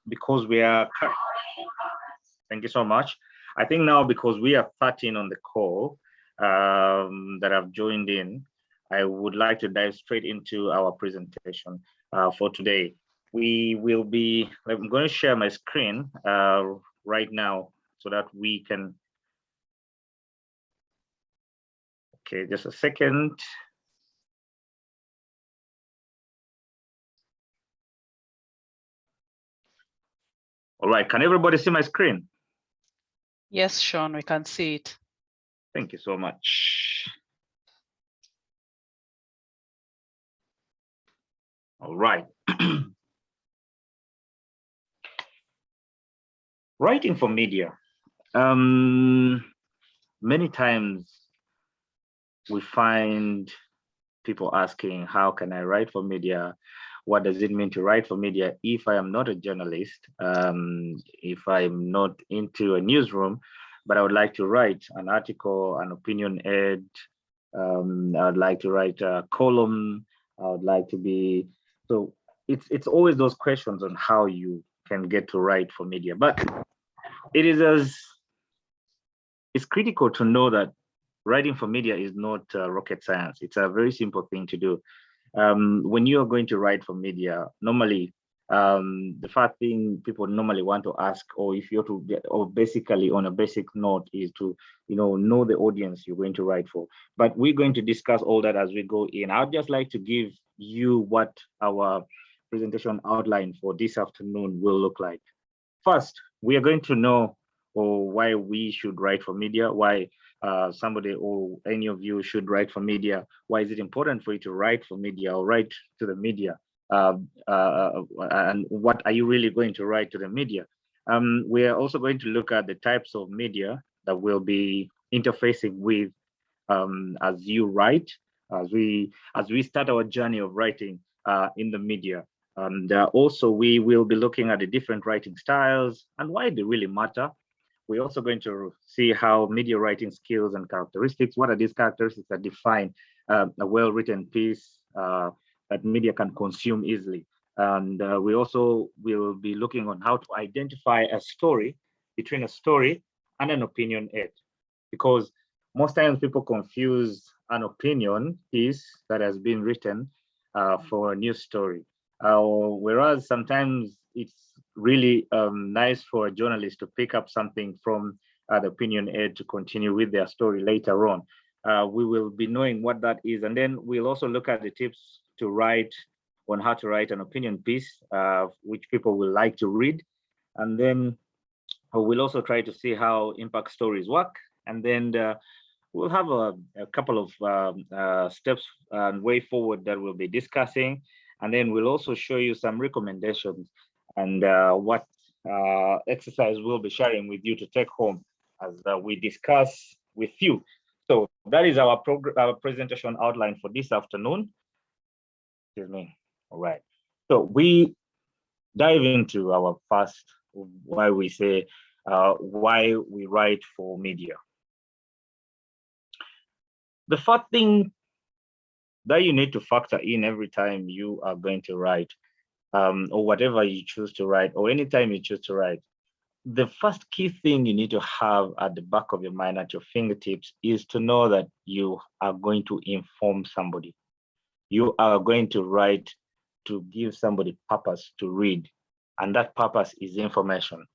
because we are, thank you so much. I think now because we are 13 on the call that have joined in, I would like to dive straight into our presentation for today. We will be, I'm going to share my screen right now so that we can, okay, just a second. All right, can everybody see my screen? Yes, Sean, we can see it. Thank you so much. All right. Writing for media. Many times we find people asking, how can I write for media? What does it mean to write for media if I am not a journalist, if I'm not into a newsroom, but I would like to write an article, an opinion ed, I would like to write a column, I would like to be, so it's always those questions on how you can get to write for media. But it's critical to know that writing for media is not rocket science. It's a very simple thing to do. When you are going to write for media, normally the first thing people normally want to ask, or if you're to get, or basically on a basic note, is to know the audience you're going to write for. But we're going to discuss all that as we go in. I'd just like to give you what our presentation outline for this afternoon will look like. First, we are going to know why we should write for media, why somebody or any of you should write for media. Why is it important for you to write for media or write to the media? And what are you really going to write to the media? We are also going to look at the types of media that we'll be interfacing with as you write, as we start our journey of writing in the media. Also, we will be looking at the different writing styles and why they really matter. We're also going to see how media writing skills and characteristics, what are these characteristics that define a well-written piece that media can consume easily. And we also will be looking on how to identify a story between a story and an opinion ed, because most times people confuse an opinion piece that has been written for a news story. Whereas sometimes it's really nice for a journalist to pick up something from the opinion ed to continue with their story later on. We will be knowing what that is. And then we'll also look at the tips to write on how to write an opinion piece, which people will like to read. And then we'll also try to see how impact stories work. And then we'll have a couple of steps and way forward that we'll be discussing. And then we'll also show you some recommendations and what exercise we'll be sharing with you to take home as we discuss with you. So that is our presentation outline for this afternoon. Excuse me. All right. So we dive into our first, why we say, why we write for media. The first thing that you need to factor in every time you are going to write, or whatever you choose to write, or anytime you choose to write, the first key thing you need to have at the back of your mind, at your fingertips, is to know that you are going to inform somebody. You are going to write to give somebody purpose to read, and that purpose is information.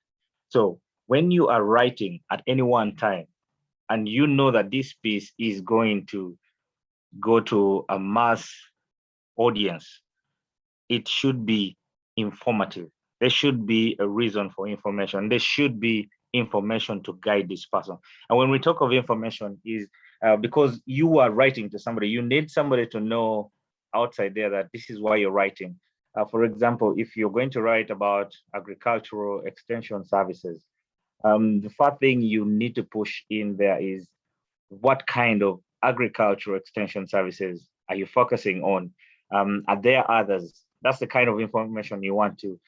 So when you are writing at any one time, and you know that this piece is going to go to a mass audience, it should be informative. There should be a reason for information. There should be information to guide this person. And when we talk of information, is because you are writing to somebody, you need somebody to know outside there that this is why you're writing. For example, if you're going to write about agricultural extension services, the first thing you need to push in there is what kind of agricultural extension services are you focusing on? Are there others? That's the kind of information you want to,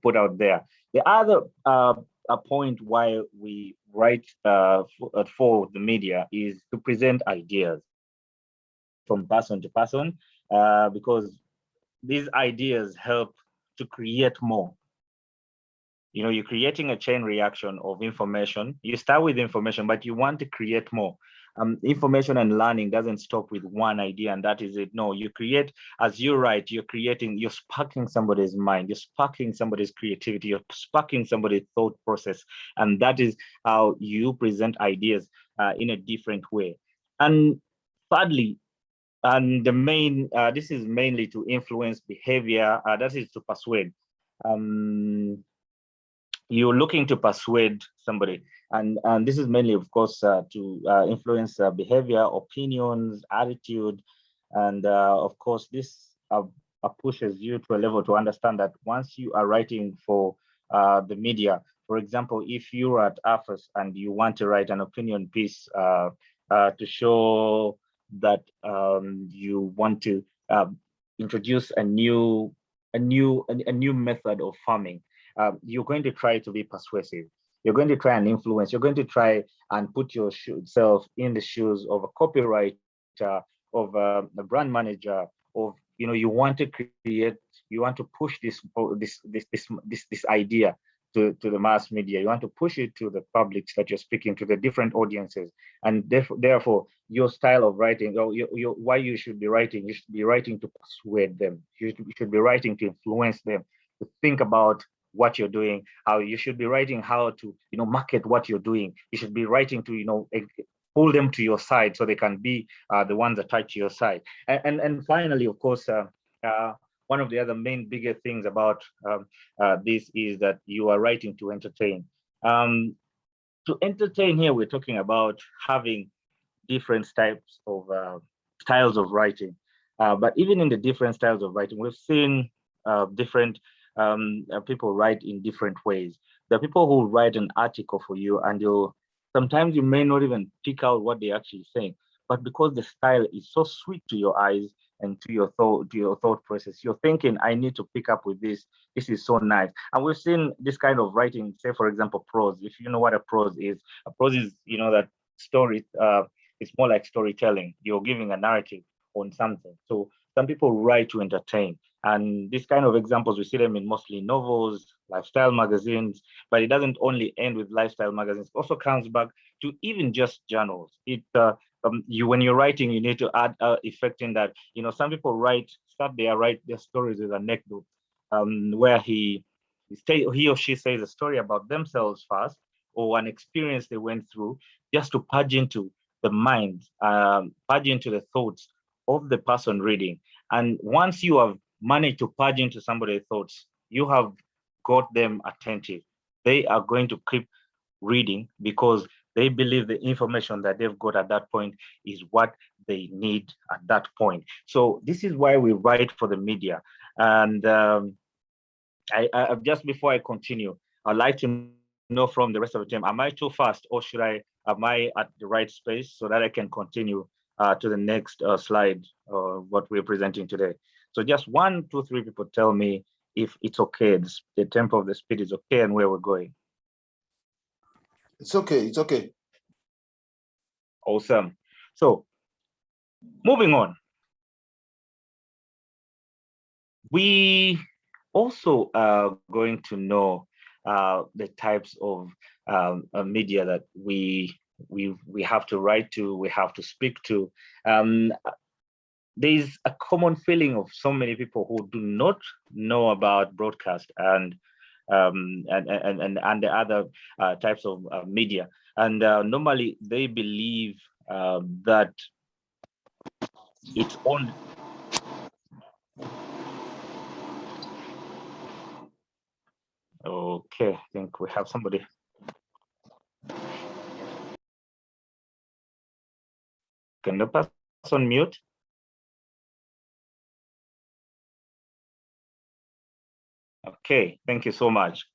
put out there. The other a point why we write for the media is to present ideas from person to person, because these ideas help to create more. You're creating a chain reaction of information. You start with information, but you want to create more. Information and learning doesn't stop with one idea and that is it. No, you create, as you write, you're sparking somebody's mind, you're sparking somebody's creativity, you're sparking somebody's thought process. And that is how you present ideas in a different way. And thirdly, and this is mainly to influence behavior, that is to persuade. You're looking to persuade somebody, and this is mainly, of course, to influence behavior, opinions, attitude, and of course, this pushes you to a level to understand that once you are writing for the media, for example, if you're at office and you want to write an opinion piece to show that you want to introduce a new method of farming, you're going to try to be persuasive. You're going to try and influence. You're going to try and put yourself in the shoes of a copywriter, of a brand manager, of you want to create, you want to push this idea to the mass media. You want to push it to the publics that you're speaking to, the different audiences, and therefore your style of writing, or why you should be writing. You should be writing to persuade them. You should be writing to influence them to think about what you're doing, how you should be writing, how to market what you're doing. You should be writing to pull them to your side so they can be the ones attached to your side. And finally, of course, one of the other main bigger things about this is that you are writing to entertain. To entertain here, we're talking about having different types of styles of writing. But even in the different styles of writing, we've seen different people write in different ways. There are people who write an article for you, and sometimes you may not even pick out what they're actually saying, but because the style is so sweet to your eyes and to your thought process, you're thinking, I need to pick up with this. This is so nice. And we've seen this kind of writing, say for example, prose. If you know what a prose is that story. It's more like storytelling. You're giving a narrative on something. So some people write to entertain. And these kind of examples, we see them in mostly novels, lifestyle magazines, but it doesn't only end with lifestyle magazines. It also comes back to even just journals. When you're writing, you need to add effect in that. Some people write their stories with anecdotes, where he or she says a story about themselves first, or an experience they went through, just to purge into the mind, purge into the thoughts of the person reading. And once you have managed to purge into somebody's thoughts, you have got them attentive. They are going to keep reading because they believe the information that they've got at that point is what they need at that point. So this is why we write for the media. And I just before I continue, I'd like to know from the rest of the team, am I too fast, or am I at the right space so that I can continue to the next slide, what we're presenting today? So just 1, 2, 3 people tell me if it's okay, the tempo of the speed is okay and where we're going. It's okay, it's okay. Awesome. So moving on. We also are going to know the types of media that we have to write to, we have to speak to. There's a common feeling of so many people who do not know about broadcast and the other types of media, and normally they believe that it's on. Okay, I think we have somebody. Can the person mute? Okay, thank you so much.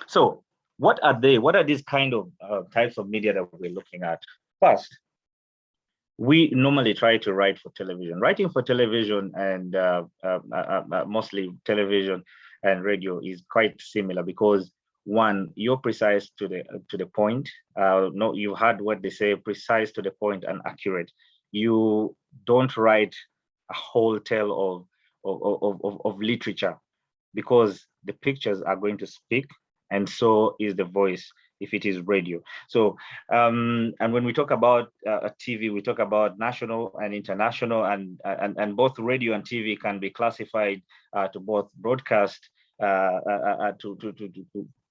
So what are they? What are these kind of types of media that we're looking at? First, we normally try to write for television. Writing for television and mostly television and radio is quite similar because one, you're precise to the point. No, you heard what they say: precise to the point and accurate. You don't write a whole tale of literature, because the pictures are going to speak and so is the voice if it is radio. So, and when we talk about TV, we talk about national and international, and both radio and TV can be classified to both broadcast to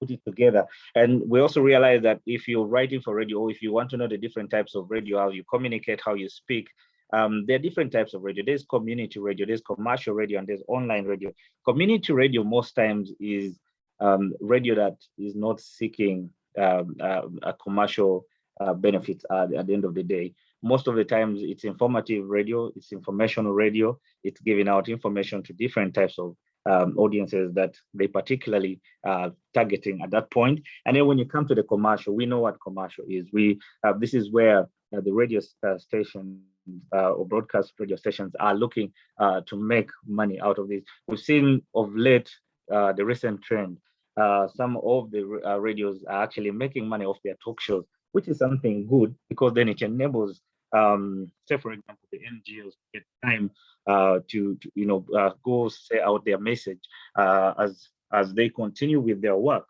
put it together. And we also realize that if you're writing for radio, or if you want to know the different types of radio, how you communicate, how you speak, there are different types of radio. There's community radio, there's commercial radio, and there's online radio. Community radio most times is radio that is not seeking a commercial benefits at the end of the day. Most of the times it's informative radio, it's informational radio, it's giving out information to different types of audiences that they particularly targeting at that point. And then when you come to the commercial, we know what commercial is. This is where the radio station or broadcast radio stations are looking to make money out of this. We've seen of late the recent trend. Some of the radios are actually making money off their talk shows, which is something good because then it enables, say for example, the NGOs to get time to go say out their message as they continue with their work.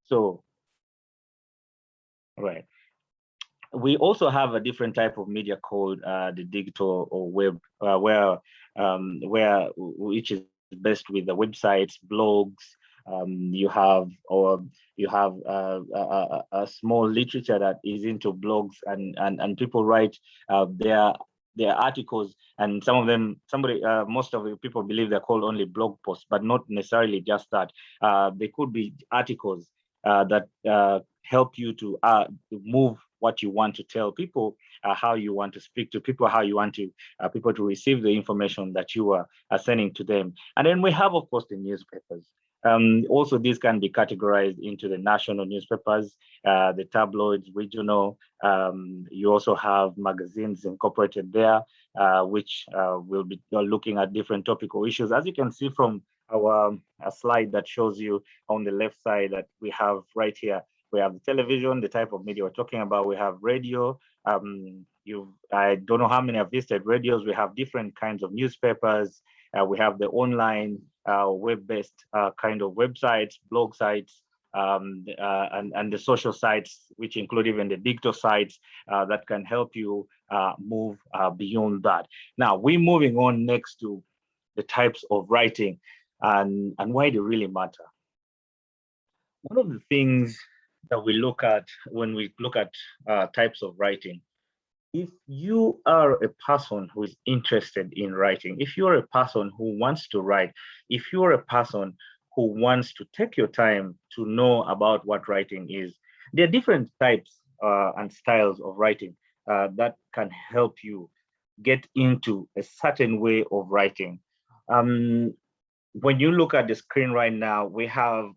So, right. We also have a different type of media called the digital or web, which is best with the websites, blogs. You have a small literature that is into blogs, and people write their articles, and some of them, most of the people believe they're called only blog posts, but not necessarily just that. They could be articles that help you to move what you want to tell people, how you want to speak to people, how you want to people to receive the information that you are sending to them. And then we have, of course, the newspapers. Also, these can be categorized into the national newspapers, the tabloids, regional. You also have magazines incorporated there, which will be looking at different topical issues. As you can see from our slide that shows you on the left side that we have right here, we have the television, the type of media we're talking about. We have radio. I don't know how many have visited radios. We have different kinds of newspapers. We have the online web-based kind of websites, blog sites, and the social sites, which include even the digital sites that can help you move beyond that. Now, we're moving on next to the types of writing and why they really matter. One of the things that we look at when we look at types of writing, if you are a person who is interested in writing, if you're a person who wants to write, if you're a person who wants to take your time to know about what writing is, there are different types and styles of writing that can help you get into a certain way of writing. When you look at the screen right now, we have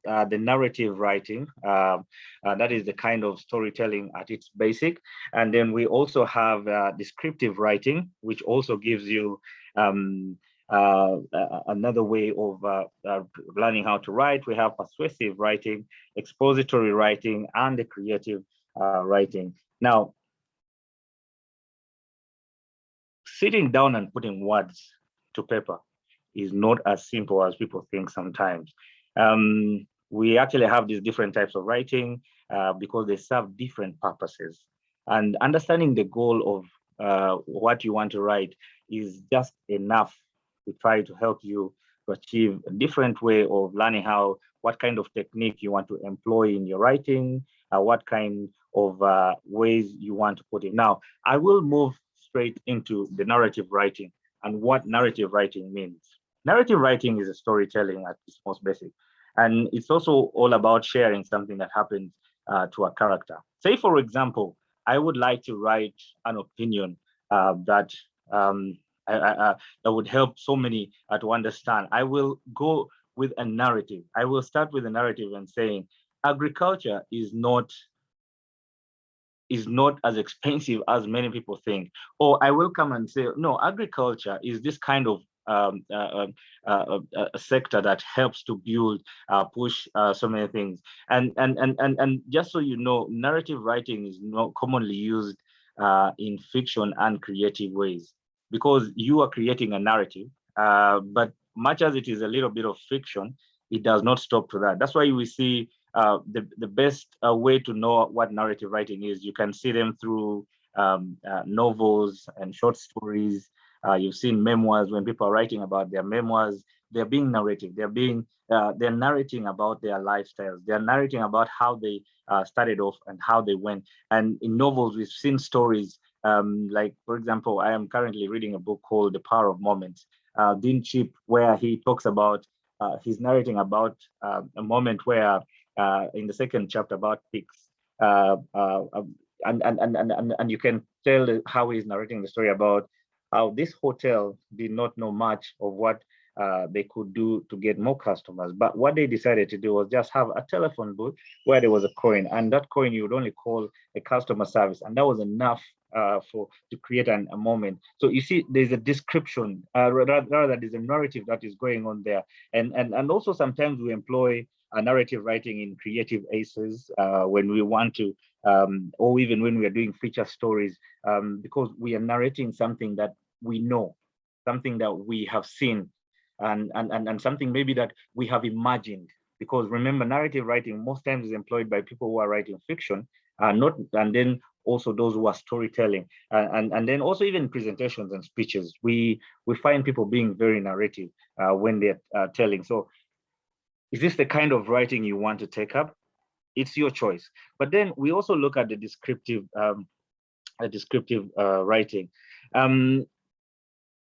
the narrative writing. That is the kind of storytelling at its basic. And then we also have descriptive writing, which also gives you another way of learning how to write. We have persuasive writing, expository writing, and the creative writing. Now, sitting down and putting words to paper is not as simple as people think sometimes. We actually have these different types of writing because they serve different purposes. And understanding the goal of what you want to write is just enough to try to help you to achieve a different way of learning what kind of technique you want to employ in your writing, what kind of ways you want to put it. Now, I will move straight into the narrative writing and what narrative writing means. Narrative writing is a storytelling at its most basic. And it's also all about sharing something that happens to a character. Say, for example, I would like to write an opinion that would help so many to understand. I will go with a narrative. I will start with a narrative and saying, agriculture is not as expensive as many people think. Or I will come and say, no, agriculture is this kind of a sector that helps to build, push so many things. And just so you know, narrative writing is not commonly used in fiction and creative ways because you are creating a narrative, but much as it is a little bit of fiction, it does not stop to that. That's why we see the best way to know what narrative writing is. You can see them through novels and short stories. You've seen memoirs. When people are writing about their memoirs, they're being narrative. They're narrating about their lifestyles. They're narrating about how they started off and how they went. And in novels, we've seen stories like, for example, I am currently reading a book called The Power of Moments. Dean Chip, where he talks about, he's narrating about a moment where in the second chapter about pigs, and you can tell how he's narrating the story about how this hotel did not know much of what they could do to get more customers. But what they decided to do was just have a telephone booth where there was a coin, and that coin you would only call a customer service, and that was enough to create a moment. So you see, there's a description, rather there's a narrative that is going on there, and also sometimes we employ a narrative writing in creative aces when we want to, or even when we are doing feature stories, because we are narrating something that we know, something that we have seen, and something maybe that we have imagined. Because remember, narrative writing most times is employed by people who are writing fiction, and then also those who are storytelling, and then also even presentations and speeches. We find people being very narrative when they're telling. So is this the kind of writing you want to take up? It's your choice. But then we also look at the descriptive writing.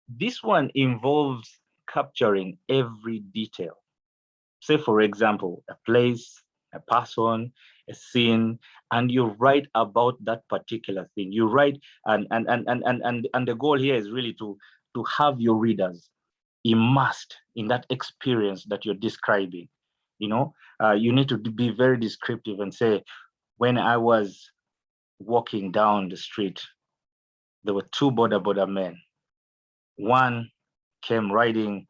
This one involves capturing every detail. Say, for example, a place, a person, a scene, and you write about that particular thing. You write, and the goal here is really to have your readers immersed in that experience that you're describing. You know, you need to be very descriptive and say, when I was walking down the street, there were two border men. One came riding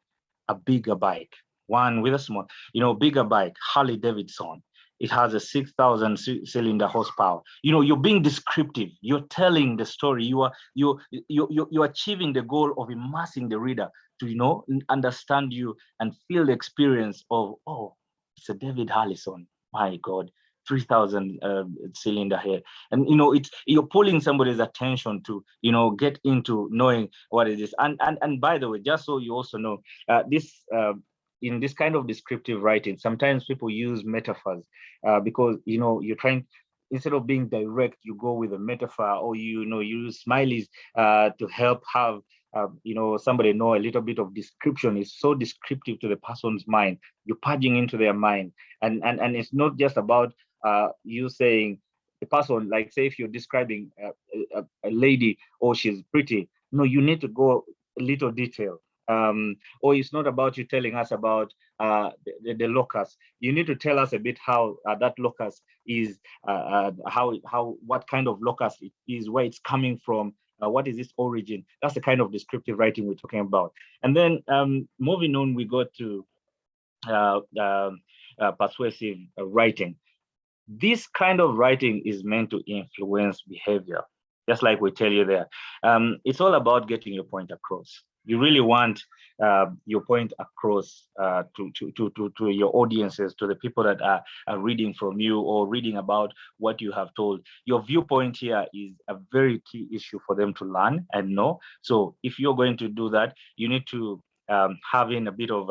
a bigger bike, one with a small, bigger bike, Harley Davidson. It has a 6,000 cylinder horsepower. You're being descriptive. You're telling the story. You're achieving the goal of immersing the reader to, understand you and feel the experience of, oh, it's a David Harrison. My God, 3,000 cylinder here. And, you're pulling somebody's attention to, get into knowing what it is. And by the way, just so you also know, in this kind of descriptive writing, sometimes people use metaphors because, you're trying, instead of being direct, you go with a metaphor, or, you use smileys to help have, somebody know a little bit of description. Is so descriptive to the person's mind. You're purging into their mind. And it's not just about you saying the person, like, say, if you're describing a lady, or she's pretty. No, you need to go a little detail. Or it's not about you telling us about the locus. You need to tell us a bit how that locus is, what kind of locus it is, where it's coming from, what is its origin. That's the kind of descriptive writing we're talking about. And then moving on, we go to persuasive writing. This kind of writing is meant to influence behavior, just like we tell you there. It's all about getting your point across. You really want your point across to your audiences, to the people that are reading from you or reading about what you have told. Your viewpoint here is a very key issue for them to learn and know. So if you're going to do that, you need to having a bit of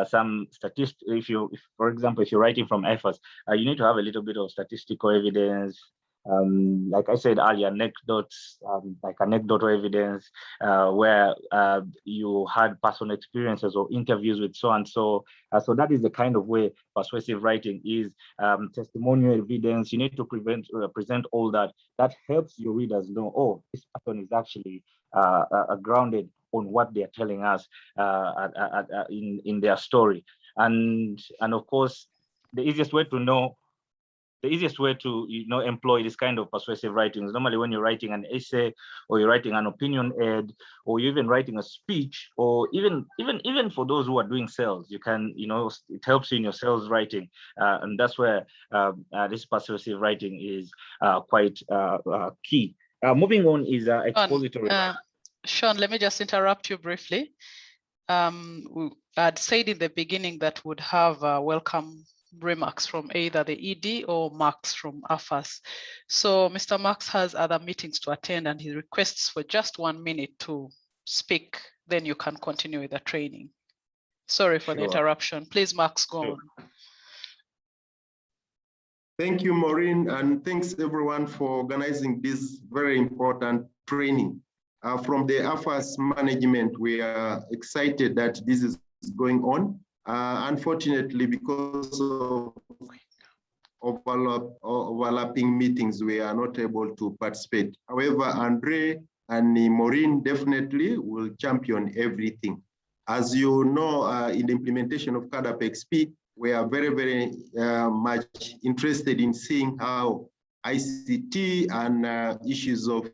some statistics. For example, if you're writing from efforts, you need to have a little bit of statistical evidence. Like I said earlier, anecdotes, like anecdotal evidence, where you had personal experiences or interviews with so and so. So that is the kind of way persuasive writing is. Testimonial evidence. You need to present all that. That helps your readers know, oh, this person is actually grounded on what they're telling us in their story. And of course, the easiest way to employ this kind of persuasive writing is normally when you're writing an essay, or you're writing an opinion ad, or you're even writing a speech, or even for those who are doing sales, you can, it helps you in your sales writing. And that's where this persuasive writing is quite key. Moving on is expository. Sean, let me just interrupt you briefly. I'd said in the beginning that would have welcome remarks from either the ED or Max from AFAS. So Mr. Max has other meetings to attend and he requests for just 1 minute to speak. Then you can continue with the training. Sorry for the interruption. Please, Max, go on. Thank you, Maureen, and thanks everyone for organizing this very important training. From the AFAS management, we are excited that this is going on. Unfortunately, because of overlapping meetings, we are not able to participate. However, Andre and Maureen definitely will champion everything. As you know, in the implementation of CADAP XP, we are very, very much interested in seeing how ICT and issues of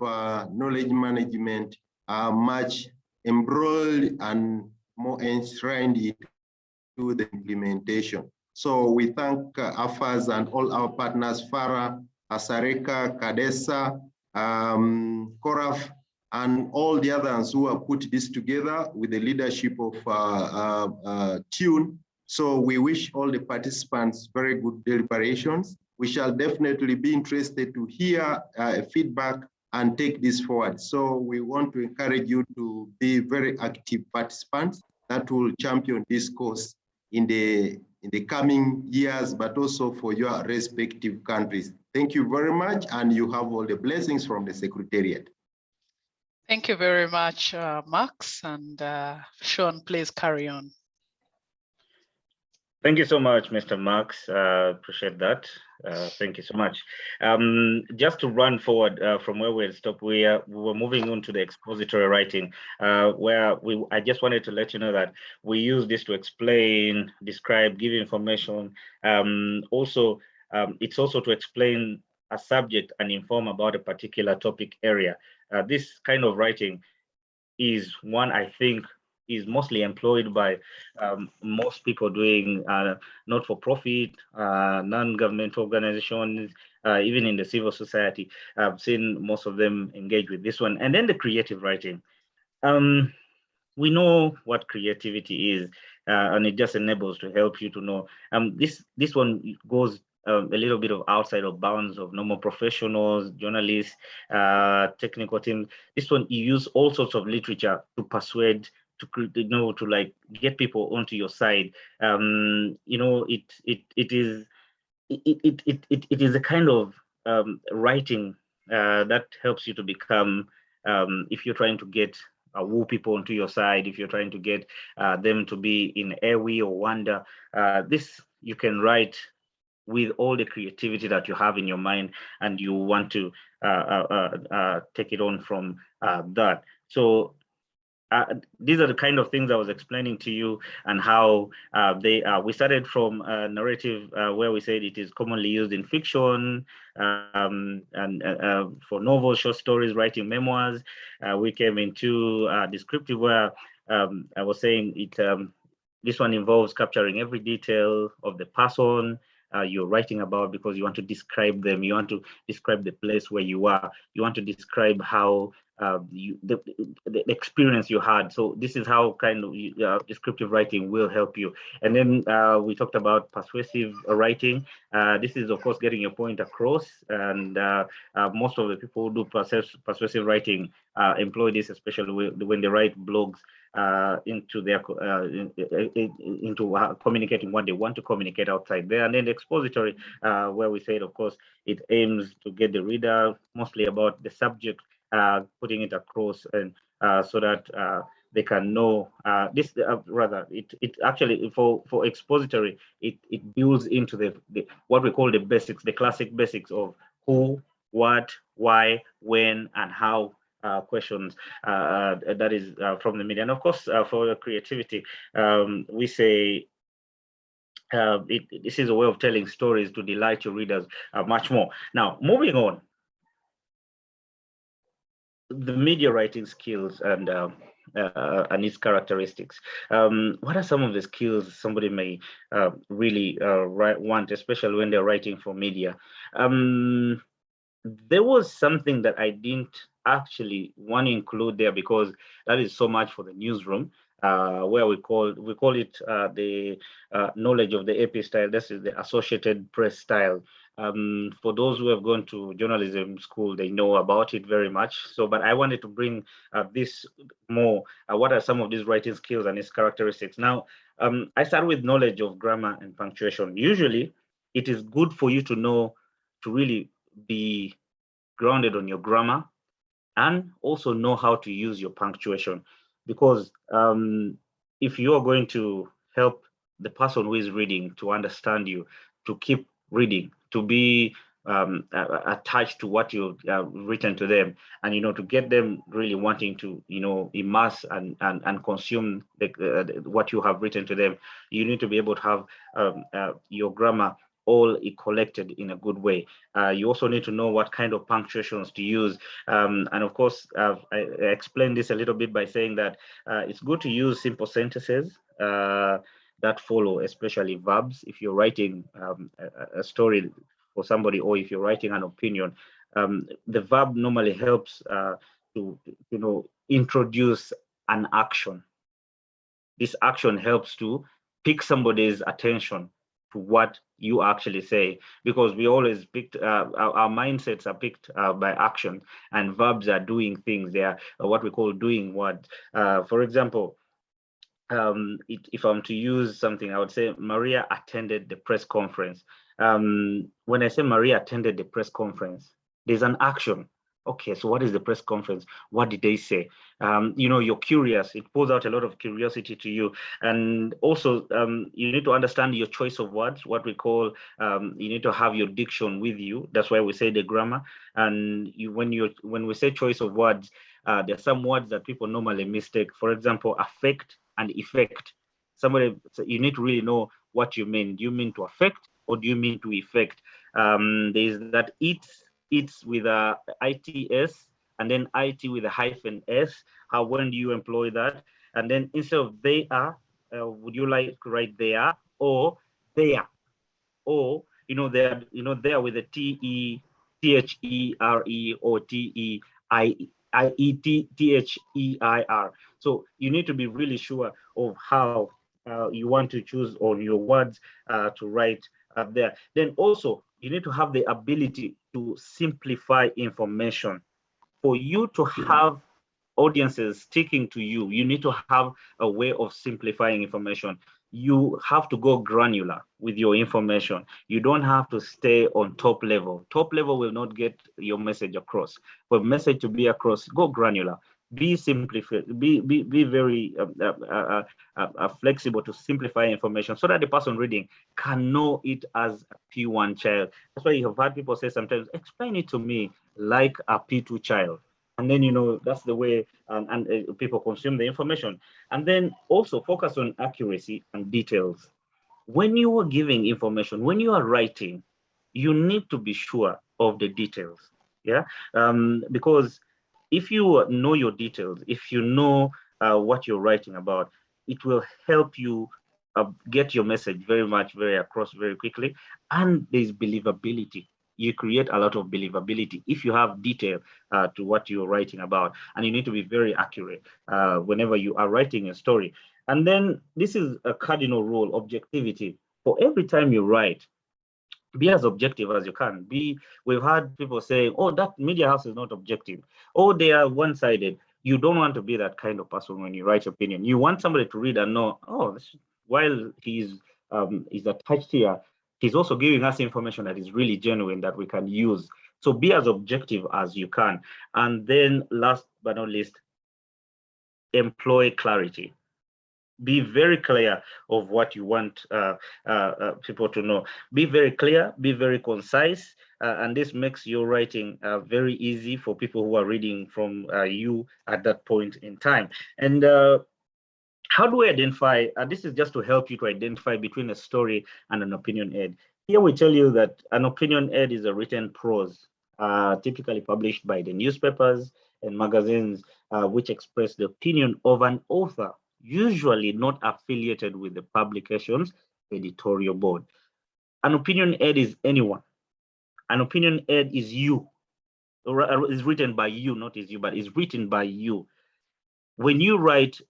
knowledge management are much embroiled and more enshrined into the implementation. So we thank AFAS and all our partners, FARA, Asareka, CADESA, CORAF, and all the others who have put this together with the leadership of TUNE. So we wish all the participants very good deliberations. We shall definitely be interested to hear feedback and take this forward. So we want to encourage you to be very active participants that will champion this course in the coming years, but also for your respective countries. Thank you very much, and you have all the blessings from the Secretariat. Thank you very much, Max, and Sean, please carry on. Thank you so much, Mr. Max. Appreciate that. Thank you so much. Just to run forward from where we stopped, we were moving on to the expository writing, where I just wanted to let you know that we use this to explain, describe, give information. It's also to explain a subject and inform about a particular topic area. This kind of writing is one I think is mostly employed by most people doing not-for-profit, non-governmental organizations, even in the civil society. I've seen most of them engage with this one. And then the creative writing. We know what creativity is, and it just enables to help you to know. This one goes a little bit of outside of bounds of normal professionals, journalists, technical teams. This one, you use all sorts of literature to persuade, to like get people onto your side. It is a kind of writing that helps you to become, if you're trying to get woo people onto your side, if you're trying to get them to be in awe or wonder, this you can write with all the creativity that you have in your mind, and you want to take it on from that. So these are the kind of things I was explaining to you, and how we started from a narrative where we said it is commonly used in fiction, and for novels, short stories, writing memoirs. We came into descriptive, where I was saying it. This one involves capturing every detail of the person you're writing about, because you want to describe them, you want to describe the place where you are, you want to describe how the experience you had. So this is how kind of descriptive writing will help you. And then we talked about persuasive writing. This is, of course, getting your point across, and most of the people who do persuasive writing employ this, especially when they write blogs into their communicating what they want to communicate outside there. And then the expository, where we said, of course, it aims to get the reader mostly about the subject, putting it across, and so that they can know this. Rather, it actually, for expository, it builds into the what we call the basics, the classic basics of who, what, why, when, and how. Questions that is from the media. And of course, for the creativity, we say this is a way of telling stories to delight your readers much more. Now, moving on, the media writing skills and its characteristics. What are some of the skills somebody may really want, especially when they're writing for media? There was something that I didn't actually want to include there, because that is so much for the newsroom. where we call it the knowledge of the AP style. This is the Associated Press style. For those who have gone to journalism school, they know about it very much. So, but I wanted to bring this more. What are some of these writing skills and its characteristics? Now, I start with knowledge of grammar and punctuation. Usually, it is good for you to know, to really be grounded on your grammar and also know how to use your punctuation. Because if you are going to help the person who is reading to understand you, to keep reading, to be attached to what you've written to them, and to get them really wanting to immerse and consume what you have written to them, you need to be able to have your grammar all collected in a good way. You also need to know what kind of punctuations to use. And of course, I explained this a little bit by saying that it's good to use simple sentences that follow, especially verbs. If you're writing a story for somebody, or if you're writing an opinion, the verb normally helps to introduce an action. This action helps to pick somebody's attention to what you actually say, because we always picked our mindsets are picked by action, and verbs are doing things. They are what we call doing words. For example, if I'm to use something, I would say Maria attended the press conference. When I say Maria attended the press conference, there's an action. Okay, so what is the press conference? What did they say? You're curious. It pulls out a lot of curiosity to you. And also, you need to understand your choice of words, what we call, you need to have your diction with you. That's why we say the grammar. And when we say choice of words, there are some words that people normally mistake. For example, affect and effect. You need to really know what you mean. Do you mean to affect, or do you mean to effect? There's that it's with a its, and then it with a hyphen s. When do you employ that? And then instead of they are, would you like to write they are, or they are, or they are with a THERE or THEIR. So you need to be really sure of how you want to choose on your words to write up there. Then also, you need to have the ability to simplify information. For you to have audiences sticking to you, you need to have a way of simplifying information. You have to go granular with your information. You don't have to stay on top level. Top level will not get your message across. For message to be across, go granular. Be simplified. Be very flexible to simplify information, so that the person reading can know it as a P1 child. That's why you have had people say sometimes, explain it to me like a P2 child. And then, that's the way people consume the information. And then also focus on accuracy and details. When you are giving information, when you are writing, you need to be sure of the details. Yeah, because if you know your details, if you know what you're writing about, it will help you get your message very across very quickly. And there's believability. You create a lot of believability if you have detail to what you're writing about, and you need to be very accurate whenever you are writing a story. And then this is a cardinal rule: objectivity. For every time you write, be as objective as you can. We've had people saying, oh, that media house is not objective. Oh, they are one-sided. You don't want to be that kind of person when you write opinion. You want somebody to read and know, oh, while he's attached here, he's also giving us information that is really genuine that we can use. So be as objective as you can. And then last but not least, employ clarity. Be very clear of what you want people to know. Be very clear, be very concise, and this makes your writing very easy for people who are reading from you at that point in time. And how do we identify? This is just to help you to identify between a story and an opinion ad. Here we tell you that an opinion ad is a written prose, typically published by the newspapers and magazines, which express the opinion of an author, usually not affiliated with the publication's editorial board. An opinion ad is anyone. An opinion ad is you, or is written by you, not is you, but is written by you. When you write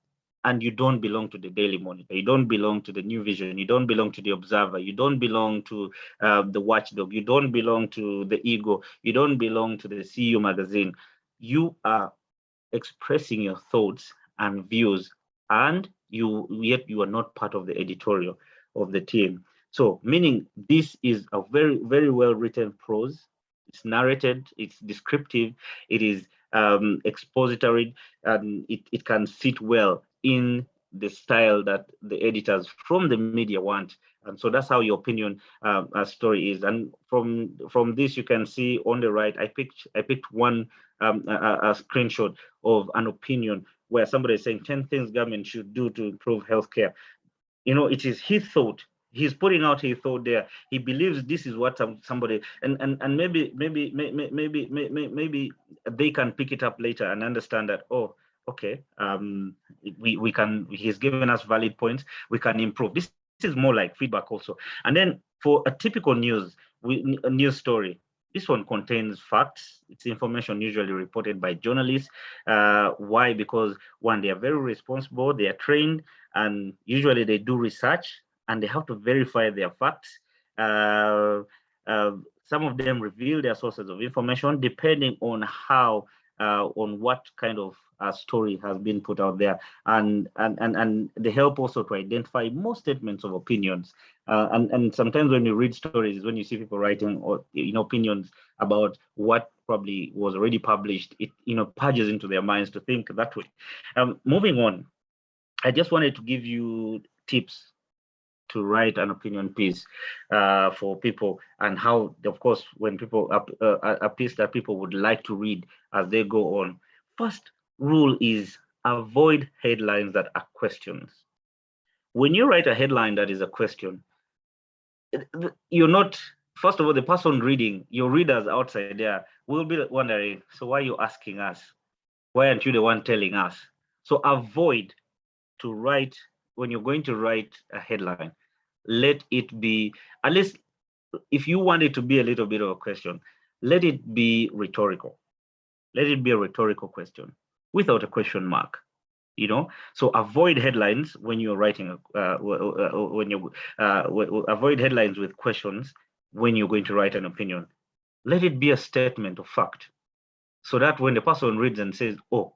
and you don't belong to the Daily Monitor, you don't belong to the New Vision, you don't belong to the Observer, you don't belong to the Watchdog, you don't belong to the Ego, you don't belong to the CU magazine. You are expressing your thoughts and views, and yet you are not part of the editorial of the team. So meaning this is a very, very well written prose. It's narrated, it's descriptive, it is expository, and it can sit well in the style that the editors from the media want. And so that's how your opinion story is. And from this, you can see on the right, I picked one a screenshot of an opinion where somebody is saying 10 things government should do to improve healthcare. You know, it is his thought. He's putting out his thought there. He believes this is what somebody and maybe they can pick it up later and understand that, oh, okay, we can. He's given us valid points. We can improve. This is more like feedback also. And then for a typical news story, this one contains facts. It's information usually reported by journalists. Why? Because one, they are very responsible. They are trained, and usually they do research and they have to verify their facts. Some of them reveal their sources of information depending on how, on what kind of story has been put out there, and they help also to identify most statements of opinions. And sometimes when you read stories, when you see people writing or opinions about what probably was already published, it purges into their minds to think that way. Moving on, I just wanted to give you tips to write an opinion piece for people, and how, of course, when people a piece that people would like to read as they go on. First rule is avoid headlines that are questions. When you write a headline that is a question, you're not, first of all, the person reading, your readers outside there will be wondering, so why are you asking us? Why aren't you the one telling us? So avoid to write, when you're going to write a headline, let it be, at least if you want it to be a little bit of a question, let it be rhetorical. Let it be a rhetorical question without a question mark. So avoid headlines when you're writing. Avoid headlines with questions when you're going to write an opinion. Let it be a statement of fact, so that when the person reads and says, "Oh,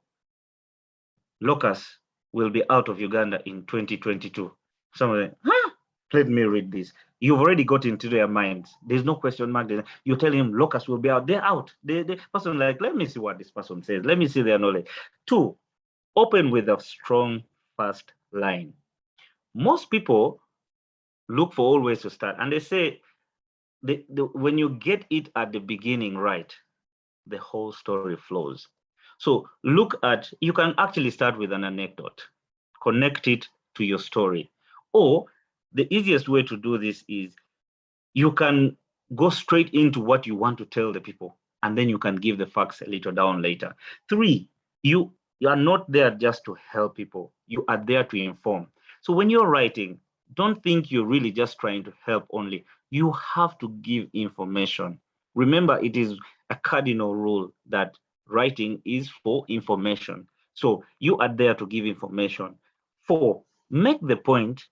locusts will be out of Uganda in 2022," somebody, let me read this. You've already got into their minds. There's no question mark there. You tell him locusts will be out. They're out. The person like, let me see what this person says. Let me see their knowledge. 2, open with a strong first line. Most people look for all ways to start, and they say when you get it at the beginning right, the whole story flows. So look at, you can actually start with an anecdote, connect it to your story. Or the easiest way to do this is you can go straight into what you want to tell the people, and then you can give the facts a little down later. 3, you are not there just to help people. You are there to inform. So when you're writing, don't think you're really just trying to help only. You have to give information. Remember, it is a cardinal rule that writing is for information. So you are there to give information. 4, make the point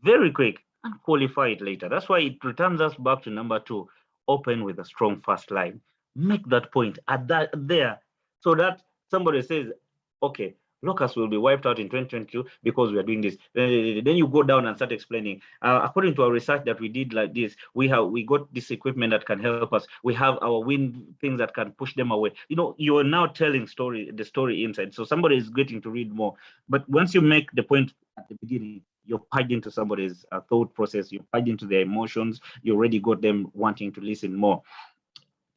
very quick and qualify it later. That's why it returns us back to number 2, open with a strong first line. Make that point at that there, so that somebody says, okay, locusts will be wiped out in 2022 because we are doing this. Then you go down and start explaining. According to our research that we did like this, we got this equipment that can help us. We have our wind things that can push them away. You are now telling the story inside. So somebody is getting to read more. But once you make the point at the beginning, you're plugged into somebody's thought process, you're plugged into their emotions, you already got them wanting to listen more.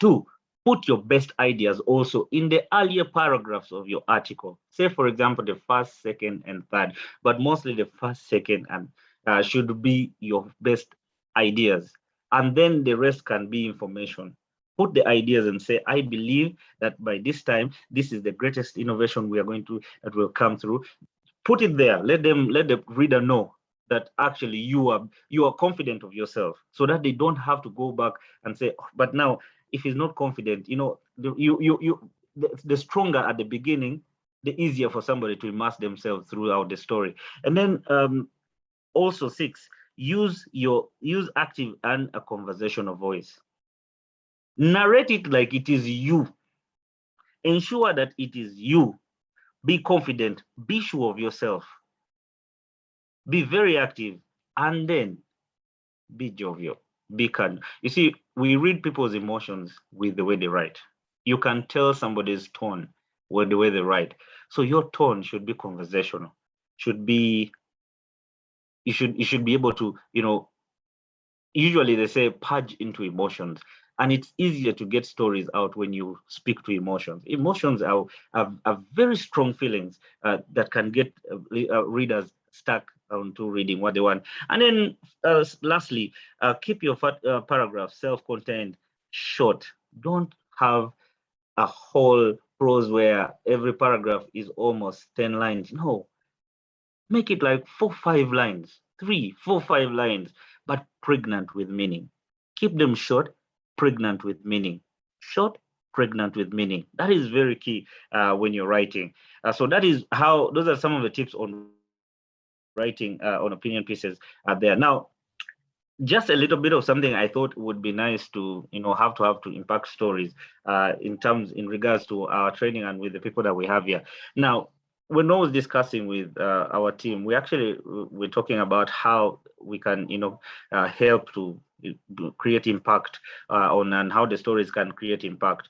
2, put your best ideas also in the earlier paragraphs of your article. Say, for example, the first, second, and third, but mostly the first, second, and should be your best ideas. And then the rest can be information. Put the ideas and say, I believe that by this time, this is the greatest innovation that will come through. Put it there. Let the reader know that actually you are confident of yourself, so that they don't have to go back and say, oh, but now if he's not confident, the stronger at the beginning, the easier for somebody to immerse themselves throughout the story. And then also 6, use active and a conversational voice. Narrate it like it is you. Ensure that it is you. Be confident, be sure of yourself, be very active, and then be jovial, be kind. You see, we read people's emotions with the way they write. You can tell somebody's tone with the way they write. So your tone should be conversational, should be, you should be able to, usually they say purge into emotions, and it's easier to get stories out when you speak to emotions. Emotions are very strong feelings that can get readers stuck onto reading what they want. And then lastly, keep your paragraph self-contained, short. Don't have a whole prose where every paragraph is almost 10 lines. No, make it like 4, 5 lines, 3, 4, 5 lines, but pregnant with meaning. Keep them short, pregnant with meaning. Short, pregnant with meaning. That is very key when you're writing. So that is how, those are some of the tips on writing on opinion pieces there. Now, just a little bit of something I thought would be nice to, have to impact stories in regards to our training and with the people that we have here. Now, when I was discussing with our team, we're talking about how we can, help to create impact and how the stories can create impact.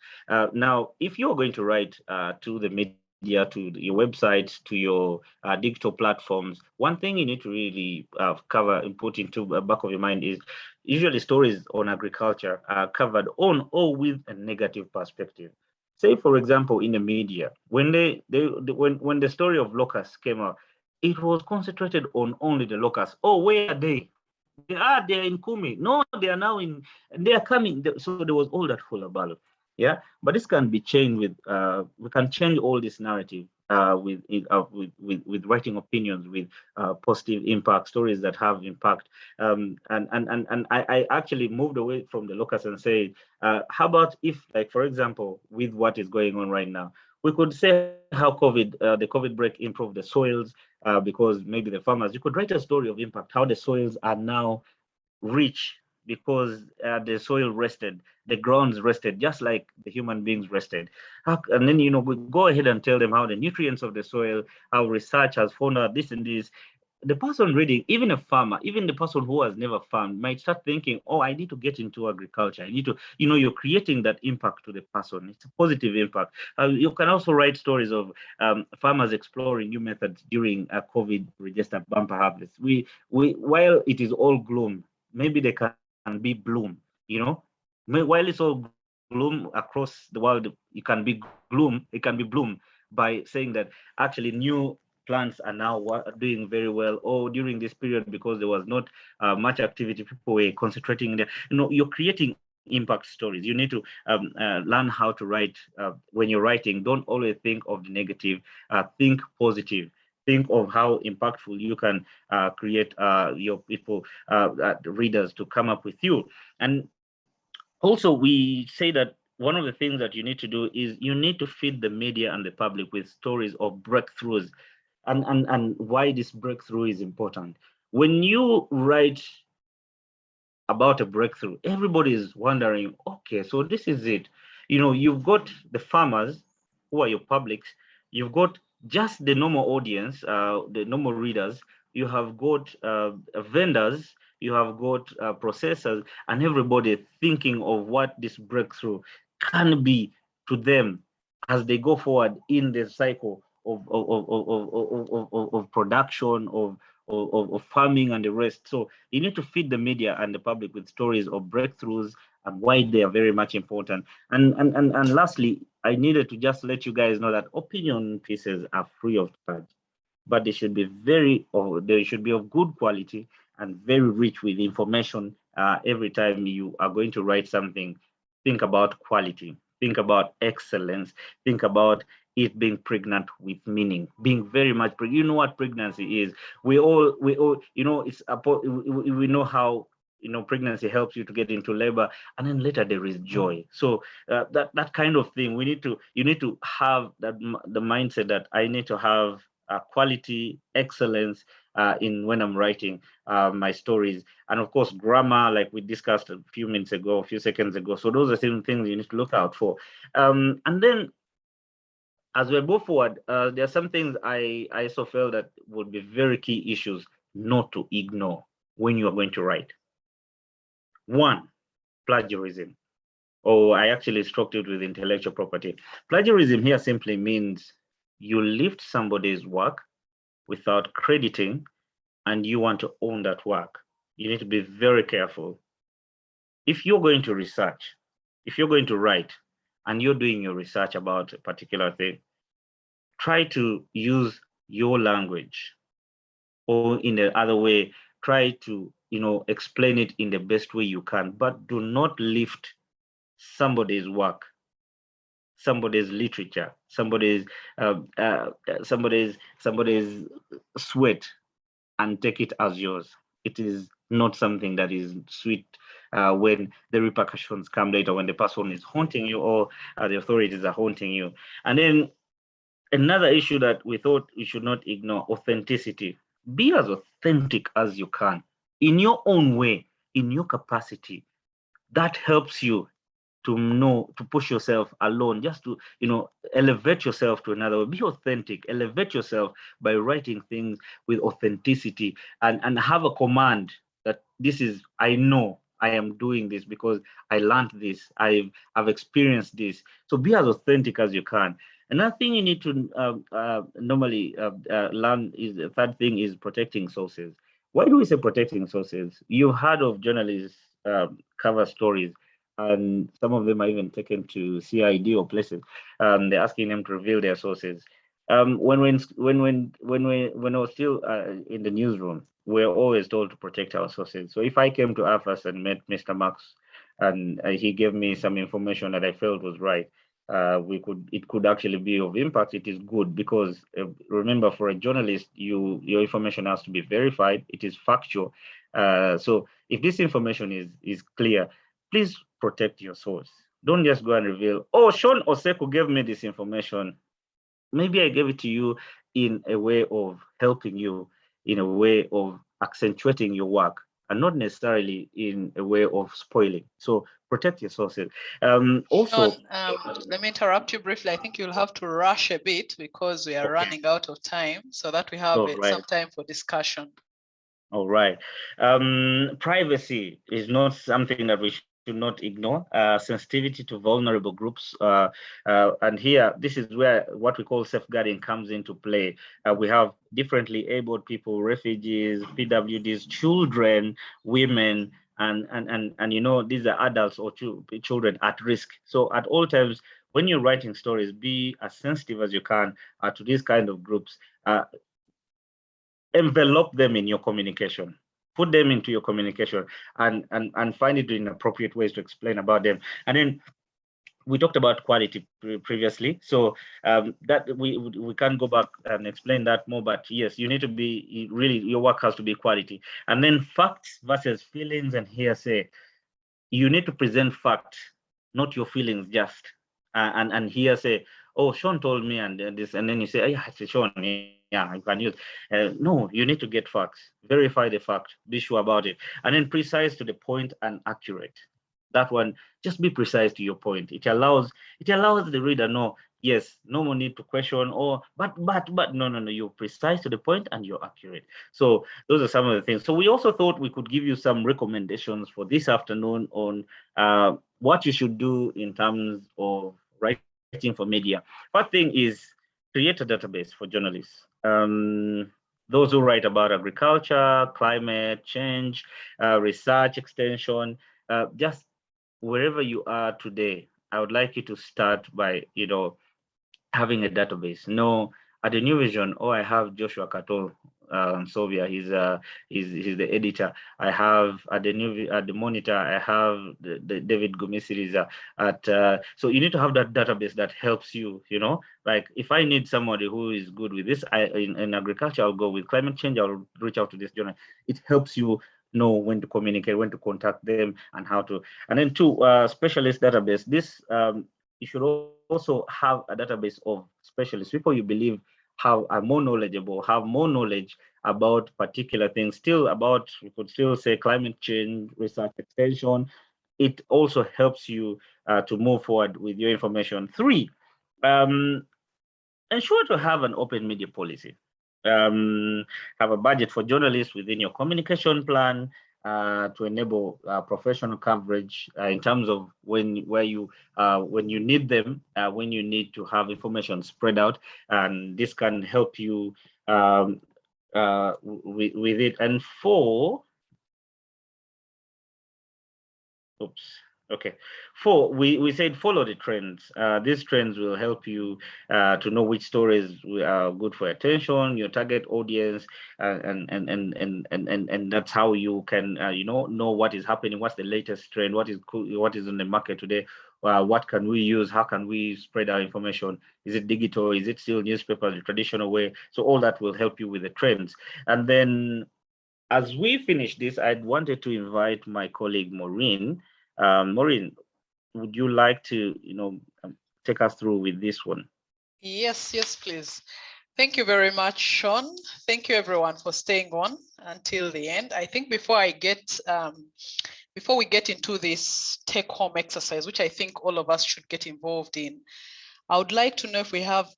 Now, if you're going to write to the media, to your website, to your digital platforms, one thing you need to really cover and put into the back of your mind is usually stories on agriculture are covered on or with a negative perspective. Say, for example, in the media, when when the story of locusts came out, it was concentrated on only the locusts. Oh, where are they? They're in Kumi. No, they are now they are coming. So there was all that hullabaloo. Yeah, but this can be changed with we can change all this narrative with writing opinions, with positive impact stories that have impact. And I actually moved away from the locus and say, how about if, like, for example, with what is going on right now, we could say how the COVID break improved the soils because maybe the farmers, you could write a story of impact, how the soils are now rich because the soil rested, the grounds rested, just like the human beings rested. And then, we go ahead and tell them how the nutrients of the soil, how research has found out this and this. The person reading, even a farmer, even the person who has never farmed, might start thinking, oh, I need to get into agriculture. I need to, you're creating that impact to the person. It's a positive impact. You can also write stories of farmers exploring new methods during a COVID registered bumper harvest. While it is all gloom, maybe they can be bloom, while it's all gloom across the world, it can be bloom by saying that actually new plants are now doing very well, or during this period, because there was not much activity, people were concentrating there. You're creating impact stories. You need to learn how to write. When you're writing, don't always think of the negative, think positive. Think of how impactful you can create your people, readers, to come up with you. And also, we say that one of the things that you need to do is you need to feed the media and the public with stories of breakthroughs, and why this breakthrough is important. When you write about a breakthrough, everybody is wondering, okay, so this is it. You've got the farmers who are your publics, you've got just the normal audience, the normal readers, you have got vendors, you have got processors, and everybody thinking of what this breakthrough can be to them as they go forward in the cycle of production, of farming and the rest. So you need to feed the media and the public with stories of breakthroughs and why they are very much important. And lastly, I needed to just let you guys know that opinion pieces are free of charge, but they should be they should be of good quality and very rich with information. Every time you are going to write something, think about quality, think about excellence, think about it being pregnant with meaning, being very much, you know what pregnancy is. We all, it's we know how pregnancy helps you to get into labor, and then later there is joy. So that kind of thing, you need to have the mindset that I need to have quality, excellence in when I'm writing my stories, and of course grammar, like we discussed a few seconds ago. So those are certain things you need to look out for. And then as we move forward, there are some things I also felt that would be very key issues not to ignore when you are going to write. One, plagiarism. I actually structured with intellectual property. Plagiarism here simply means you lift somebody's work without crediting, and you want to own that work. You need to be very careful. If you're going to research, if you're going to write, and you're doing your research about a particular thing, try to use your language, or in the other way, try to explain it in the best way you can, but do not lift somebody's work, somebody's literature, somebody's sweat, and take it as yours. It is not something that is sweet when the repercussions come later, when the person is haunting you, or the authorities are haunting you. And then another issue that we thought we should not ignore: authenticity. Be as authentic as you can in your own way, in your capacity. That helps you to push yourself alone, just to elevate yourself to another way. Be authentic, elevate yourself by writing things with authenticity, and have a command that this is, I know I am doing this because I learned this, I've experienced this. So be as authentic as you can. Another thing you need to normally learn is, the third thing is protecting sources. Why do we say protecting sources? You've heard of journalists cover stories, and some of them are even taken to CID or places. They're asking them to reveal their sources. When I was still in the newsroom, we're always told to protect our sources. So if I came to AFAS and met Mr. Max, and he gave me some information that I felt was right, it could actually be of impact. It is good because remember, for a journalist, your information has to be verified. It is factual. So if this information is clear, please protect your source. Don't just go and reveal, oh, Sean Oseko gave me this information. Maybe I gave it to you in a way of helping you, in a way of accentuating your work, and not necessarily in a way of spoiling. So protect your sources. Also, Sean, let me interrupt you briefly. I think you'll have to rush a bit because we are running out of time, so that we have some time for discussion. All right. Privacy is not something that we should not ignore. Sensitivity to vulnerable groups. And here, this is where what we call safeguarding comes into play. We have differently abled people, refugees, PWDs, children, women, and these are adults or children at risk. So at all times, when you're writing stories, be as sensitive as you can to these kind of groups. Envelop them in your communication, put them into your communication, and find it in appropriate ways to explain about them. And then we talked about quality previously, so that we can go back and explain that more. But yes, you need to be really, your work has to be quality. And then facts versus feelings and hearsay. You need to present facts, not your feelings just. And hearsay, oh, Sean told me and this, and then you say, oh, yeah, it's Sean, yeah, you can use. No, you need to get facts, verify the fact, be sure about it, and then precise to the point and accurate. That one, just be precise to your point. It allows the reader know, yes, no more need to question, or but no, you're precise to the point and you're accurate. So those are some of the things. So we also thought we could give you some recommendations for this afternoon on what you should do in terms of writing for media. First thing is create a database for journalists. Those who write about agriculture, climate change, research, extension, just wherever you are today, I would like you to start by, having a database. No, at the New Vision, I have Joshua Kato Sovia. He's the editor. I have at the Monitor. I have the David Gomisiriza so you need to have that database that helps you. Like if I need somebody who is good with this, in agriculture, I'll go with climate change. I'll reach out to this journal. It helps you know when to communicate, when to contact them, and how to. And then two, specialist database. This you should also have a database of specialists, people you believe are more knowledgeable, have more knowledge about particular things, still about, you could still say, climate change, research extension. It also helps you to move forward with your information. Three, ensure to have an open media policy. Have a budget for journalists within your communication plan to enable professional coverage in terms of when you need them, when you need to have information spread out, and this can help you with it. And four, oops. Okay, four, we said follow the trends. These trends will help you to know which stories are good for attention, your target audience, and that's how you can know what is happening, what's the latest trend, what is cool, what is in the market today, what can we use, how can we spread our information, is it digital, is it still newspapers the traditional way? So all that will help you with the trends. And then as we finish this, I wanted to invite my colleague Maureen. Maureen, would you like to, take us through with this one? Yes, please. Thank you very much, Sean. Thank you everyone for staying on until the end. I think before we get into this take-home exercise, which I think all of us should get involved in, I would like to know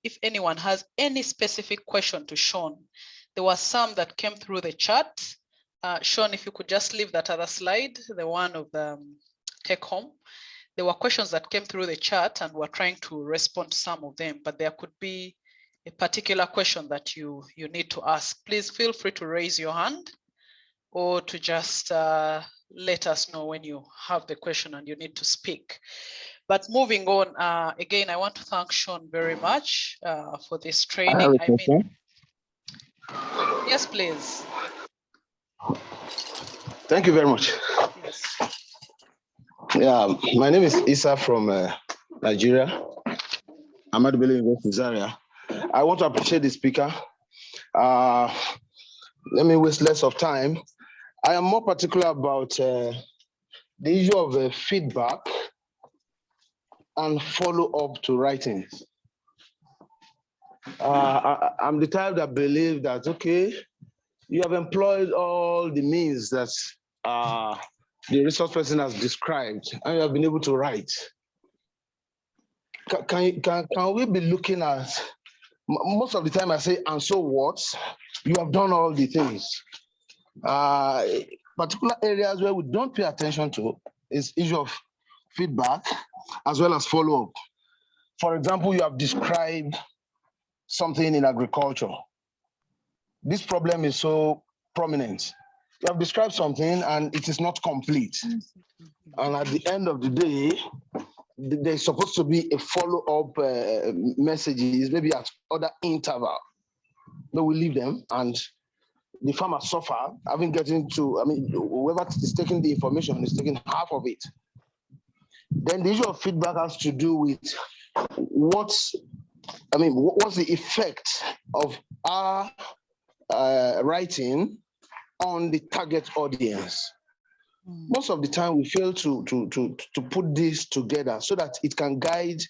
if anyone has any specific question to Sean. There were some that came through the chat. Sean, if you could just leave that other slide, the one of the take home. There were questions that came through the chat and we're trying to respond to some of them, but there could be a particular question that you need to ask. Please feel free to raise your hand or to just let us know when you have the question and you need to speak. But moving on, again, I want to thank Sean very much for this training. Yes, please. Thank you very much. Yes. Yeah, my name is Isa from Nigeria. I'm at the University Zaria. I want to appreciate the speaker. Let me waste less of time. I am more particular about the issue of feedback and follow-up to writings. I'm the type that believe that, okay, you have employed all the means that the resource person has described, and you have been able to write. Can we be looking at, most of the time I say, and so what? You have done all the things. Particular areas where we don't pay attention to is issue of feedback as well as follow-up. For example, you have described something in agriculture. This problem is so prominent. You have described something and it is not complete. And at the end of the day, there's supposed to be a follow-up messages, maybe at other interval. But we leave them and the farmer suffer, having getting to, whoever is taking the information is taking half of it. Then the issue of feedback has to do with what's the effect of our writing on the target audience. Most of the time we fail to put this together so that it can guide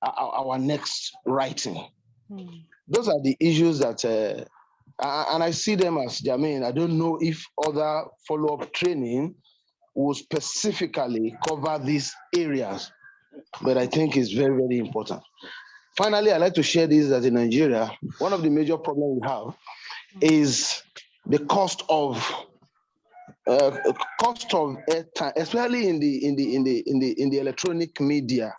our next writing. Those are the issues that, and I see them as germane. I don't know if other follow-up training will specifically cover these areas, but I think it's very, very important. Finally, I'd like to share this that in Nigeria, one of the major problems we have is the cost of airtime, especially in the electronic media,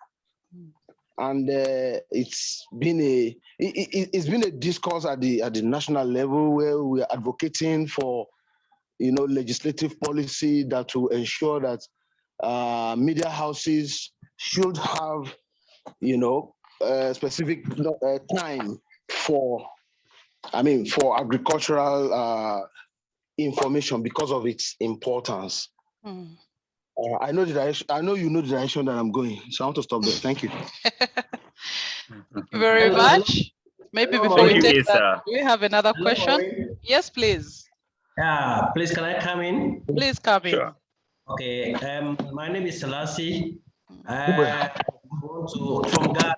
and it's been a discourse at the national level where we are advocating for legislative policy that will ensure that media houses should have specific time for agricultural information because of its importance. I know you know the direction that I'm going, so I want to stop there. Thank you. Thank you very much. Maybe before we take that, do we have another question? Yes, please. Yeah, please, can I come in? Please come in. Sure. Okay, my name is Selassie. From God,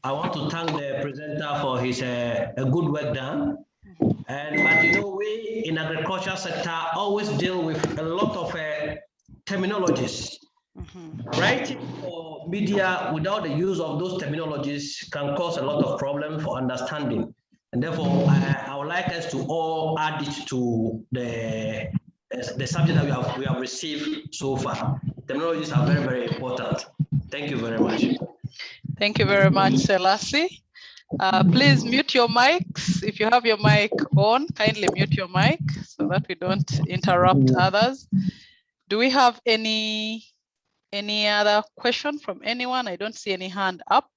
I want to thank the presenter for his a good work done. But you know, we in agriculture sector always deal with a lot of terminologies. Writing for media without the use of those terminologies can cause a lot of problems for understanding. And therefore, I would like us to all add it to the subject that we have received so far. Terminologies are very, very important. Thank you very much. Thank you very much, Selassie. Please mute your mics. If you have your mic on, kindly mute your mic so that we don't interrupt others. Do we have any other question from anyone? I don't see any hand up.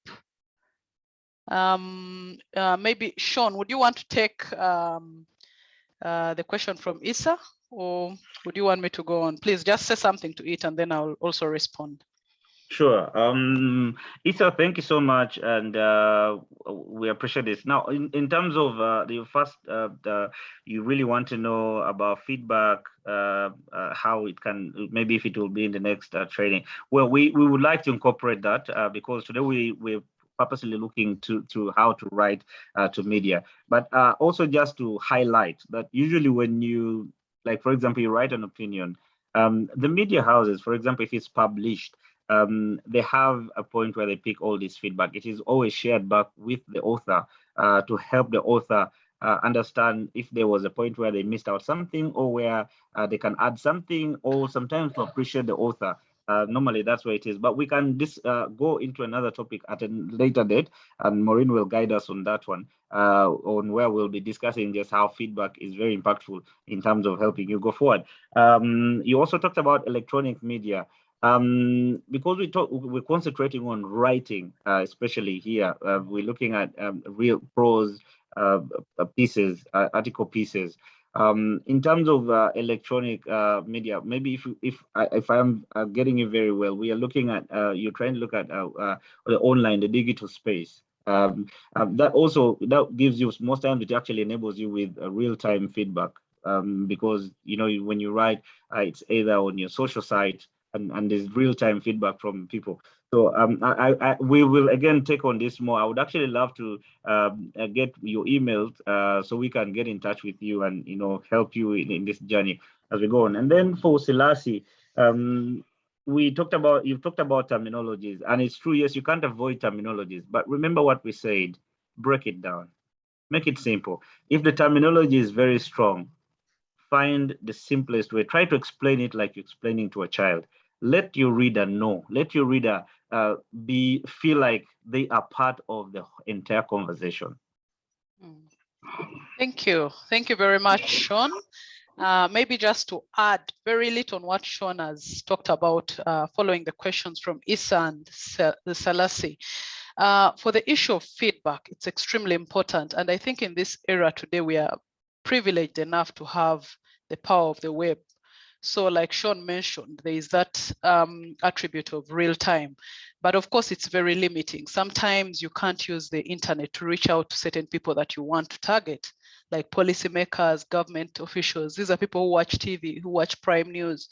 Maybe Sean, would you want to take the question from Issa, or would you want me to go on? Please just say something to it and then I'll also respond. Sure. Issa, thank you so much, and we appreciate this. Now, in terms of the first, you really want to know about feedback, how it can, maybe if it will be in the next training. Well, we would like to incorporate that because today we're purposely looking to how to write to media, but also just to highlight that usually when you, like, for example, you write an opinion, the media houses, for example, if it's published, they have a point where they pick all this feedback. It is always shared back with the author to help the author understand if there was a point where they missed out something, or where they can add something, or sometimes to appreciate the author. Normally that's where it is, but we can go into another topic at a later date, and Maureen will guide us on that one, on where we'll be discussing just how feedback is very impactful in terms of helping you go forward. You also talked about electronic media. Because we're concentrating on writing, especially here, we're looking at real prose pieces, article pieces. In terms of electronic media, maybe if I'm getting it very well, we are looking at, you're trying to look at the online, the digital space. That gives you, most times it actually enables you with real-time feedback, because you know, when you write, it's either on your social site, and there's real-time feedback from people. So we will again take on this more. I would actually love to get your emails so we can get in touch with you and, you know, help you in this journey as we go on. And then for Selassie, you've talked about terminologies, and it's true, yes, you can't avoid terminologies, but remember what we said, break it down, make it simple. If the terminology is very strong, find the simplest way, try to explain it like you're explaining to a child. Let your reader know, let your reader feel like they are part of the entire conversation. Thank you very much, Sean. Maybe just to add very little on what Sean has talked about, following the questions from Issa and Selassie. For the issue of feedback, it's extremely important, and I think in this era today we are privileged enough to have the power of the web. So like Sean mentioned, there is that attribute of real time, but of course it's very limiting. Sometimes you can't use the internet to reach out to certain people that you want to target, like policymakers, government officials. These are people who watch TV, who watch Prime News,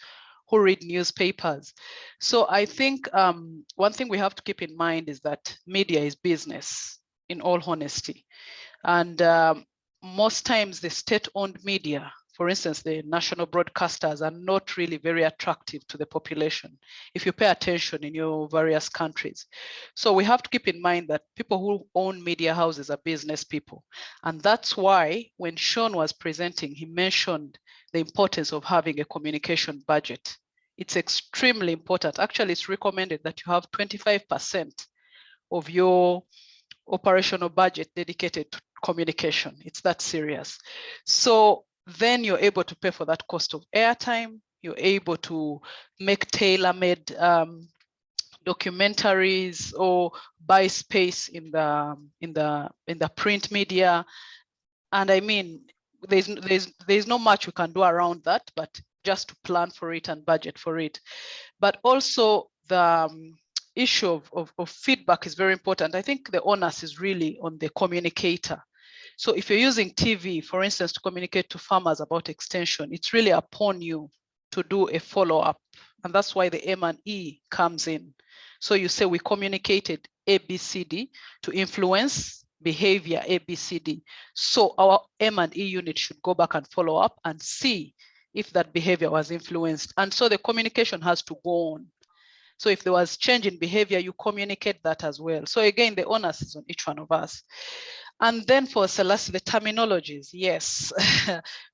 who read newspapers. So I think one thing we have to keep in mind is that media is business, in all honesty. And most times the state-owned media, for instance, the national broadcasters, are not really very attractive to the population if you pay attention in your various countries. So we have to keep in mind that people who own media houses are business people. And that's why when Sean was presenting, he mentioned the importance of having a communication budget. It's extremely important. Actually, it's recommended that you have 25% of your operational budget dedicated to communication. It's that serious. So then you're able to pay for that cost of airtime. You're able to make tailor-made documentaries, or buy space in the print media. And I mean, there's not much we can do around that, but just to plan for it and budget for it. But also the issue of feedback is very important. I think the onus is really on the communicator. So if you're using TV, for instance, to communicate to farmers about extension, it's really upon you to do a follow-up. And that's why the M&E comes in. So you say we communicated ABCD to influence behavior ABCD. So our M&E unit should go back and follow up and see if that behavior was influenced. And so the communication has to go on. So if there was change in behavior, you communicate that as well. So again, the onus is on each one of us. And then for Celeste, the terminologies, yes.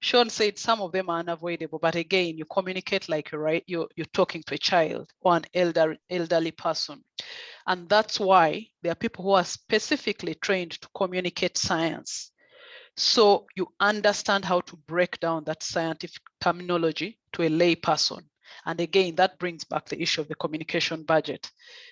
Sean said some of them are unavoidable, but again, you communicate like you're talking to a child or an elderly person. And that's why there are people who are specifically trained to communicate science. So you understand how to break down that scientific terminology to a lay person. And again, that brings back the issue of the communication budget.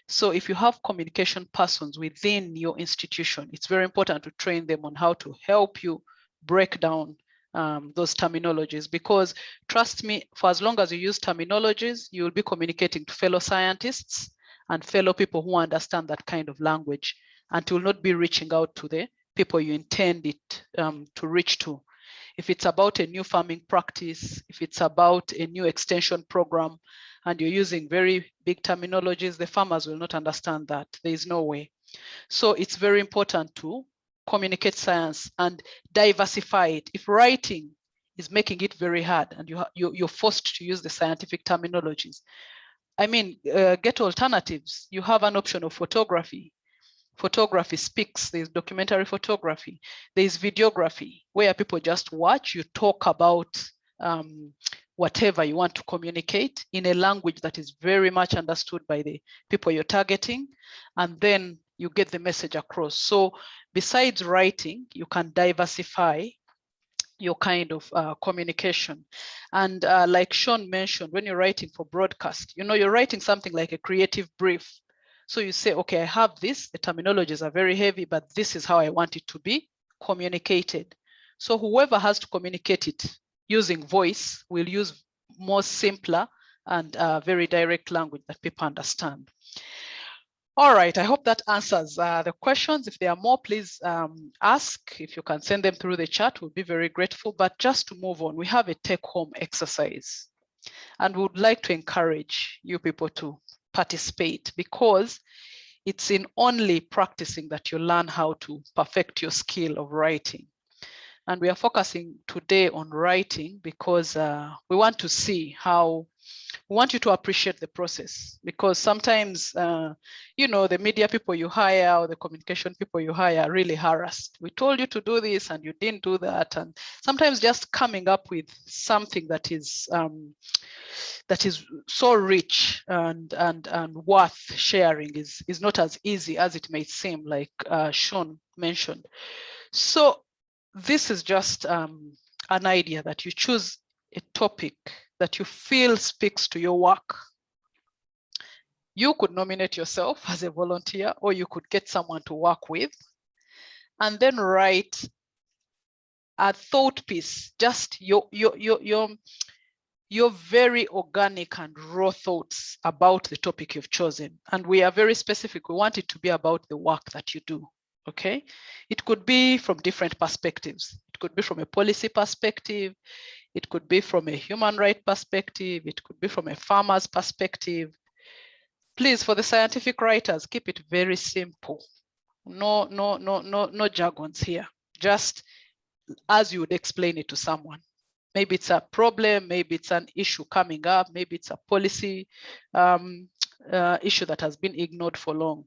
So if you have communication persons within your institution, it's very important to train them on how to help you break down those terminologies, because trust me, for as long as you use terminologies, you will be communicating to fellow scientists and fellow people who understand that kind of language, and will not be reaching out to the people you intend it to reach to. If it's about a new farming practice, if it's about a new extension program, and you're using very big terminologies, the farmers will not understand that. There is no way. So it's very important to communicate science and diversify it. If writing is making it very hard and you're forced to use the scientific terminologies, I mean, get alternatives. You have an option of photography. Photography speaks, there's documentary photography, there's videography, where people just watch, you talk about whatever you want to communicate in a language that is very much understood by the people you're targeting, and then you get the message across. So besides writing, you can diversify your kind of communication. And like Sean mentioned, when you're writing for broadcast, you're writing something like a creative brief. So you say, okay, I have this, the terminologies are very heavy, but this is how I want it to be communicated. So whoever has to communicate it using voice will use more simpler and very direct language that people understand. All right, I hope that answers the questions. If there are more, please ask. If you can send them through the chat, we'll be very grateful. But just to move on, we have a take-home exercise. And we would like to encourage you people to participate, because it's in only practicing that you learn how to perfect your skill of writing. And we are focusing today on writing because we want to see how, we want you to appreciate the process, because sometimes, the media people you hire or the communication people you hire are really harassed. We told you to do this and you didn't do that. And sometimes just coming up with something that is so rich and worth sharing is not as easy as it may seem, like Sean mentioned. So this is just an idea that you choose a topic that you feel speaks to your work. You could nominate yourself as a volunteer, or you could get someone to work with, and then write a thought piece, just your very organic and raw thoughts about the topic you've chosen. And we are very specific. We want it to be about the work that you do, okay? It could be from different perspectives. It could be from a policy perspective. It could be from a human rights perspective. It could be from a farmer's perspective. Please, for the scientific writers, keep it very simple. No jargons here. Just as you would explain it to someone. Maybe it's a problem, maybe it's an issue coming up, maybe it's a policy issue that has been ignored for long.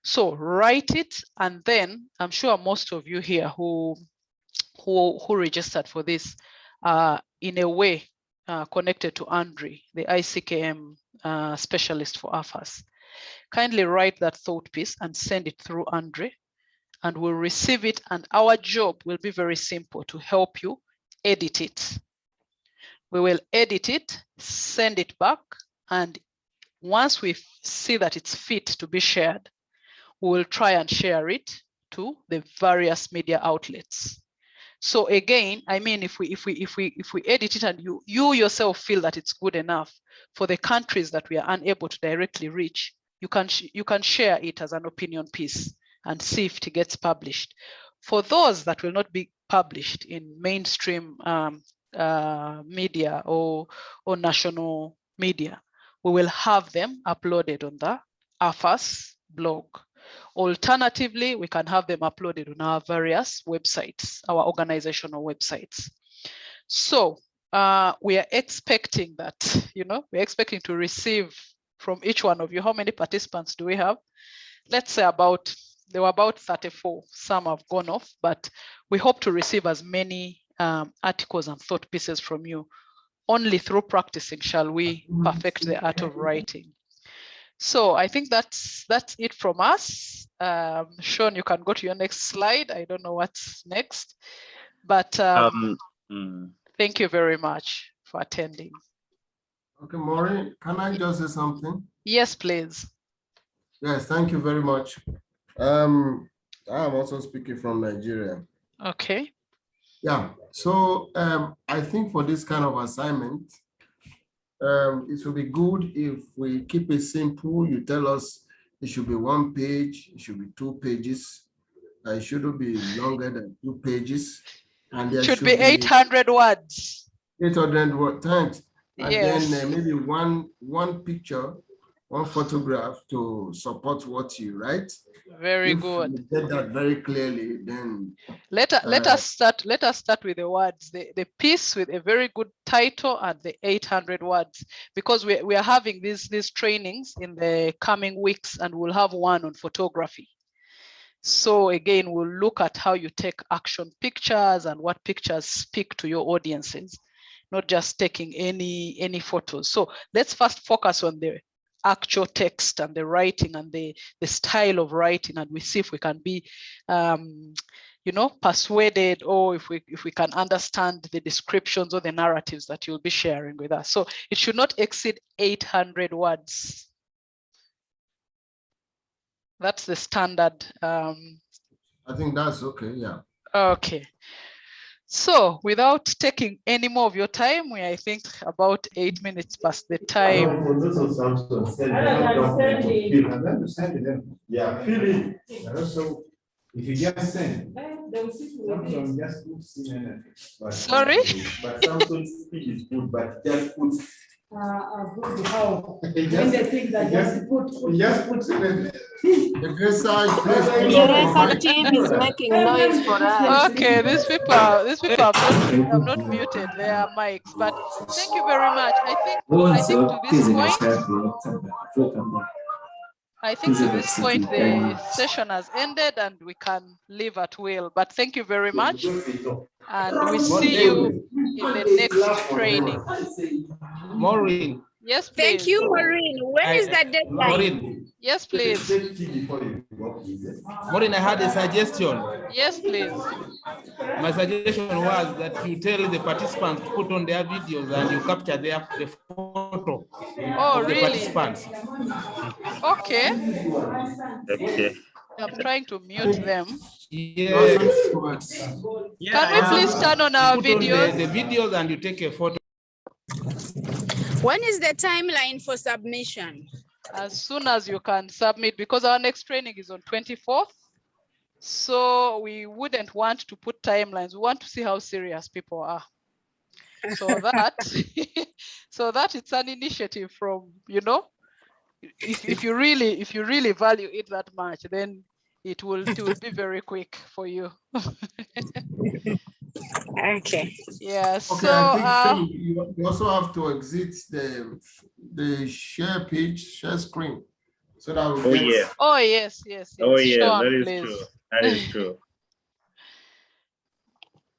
So write it, and then I'm sure most of you here who registered for this in a way connected to Andre, the ICKM specialist for AFAS. Kindly write that thought piece and send it through Andre, and we'll receive it, and our job will be very simple to help you edit it. We will edit it, send it back, and once we see that it's fit to be shared, we will try and share it to the various media outlets. So again, I mean, if we edit it and you yourself feel that it's good enough for the countries that we are unable to directly reach, you can share it as an opinion piece and see if it gets published. for those that will not be published in mainstream media or national media, we will have them uploaded on the AFAS blog. Alternatively, we can have them uploaded on our various websites, our organizational websites. So we are expecting that, we're expecting to receive from each one of you. How many participants do we have? Let's say there were about 34. Some have gone off, but we hope to receive as many articles and thought pieces from you. Only through practicing shall we perfect the art of writing. So I think that's it from us. Sean, you can go to your next slide. I don't know what's next, but thank you very much for attending. Okay, Maureen, can I just say something? Yes, please. Yes, thank you very much. I'm also speaking from Nigeria. Okay. Yeah, so I think for this kind of assignment, it will be good if we keep it simple. You tell us it should be 1 page, it should be 2 pages, it shouldn't be longer than 2 pages, and there should be 800 words. 800 words, thanks. And yes. Then maybe one picture, one photograph to support what you write. Very if good. You get that very clearly, then let us start with the words, the piece with a very good title and the 800 words, because we are having these trainings in the coming weeks, and we'll have one on photography. So again, we'll look at how you take action pictures and what pictures speak to your audiences, not just taking any photos. So let's first focus on the actual text and the writing and the style of writing, and we see if we can be persuaded, or if we can understand the descriptions or the narratives that you'll be sharing with us. So it should not exceed 800 words. That's the standard. I think that's okay, yeah. Okay. So without taking any more of your time, I think about 8 minutes past the time. Yeah, feeling. Also, if you just send, sorry? But Samsung's speed is good, but just put. Your record team is making noise for us. Okay, these people have not muted their mics, but thank you very much. I think to this point the session has ended and we can leave at will. But thank you very much, and we see you in the next training. Maureen. Yes, please. Thank you, Maureen. When is that deadline? Maureen. Yes, please. Maureen, I had a suggestion. Yes, please. My suggestion was that you tell the participants to put on their videos and you capture the photo of the participants. Okay. Okay. I'm trying to mute them. Yes. Can we please turn on our videos? The videos and you take a photo. When is the timeline for submission? As soon as you can submit, because our next training is on 24th. So we wouldn't want to put timelines. We want to see how serious people are. So that, it's an initiative from, if you really value it that much, then it will be very quick for you. Okay. Yeah. Okay, so I think you also have to exit the share screen, so that we get. Yeah. Oh yes. Oh yeah, Sean, that is please. true. That is true.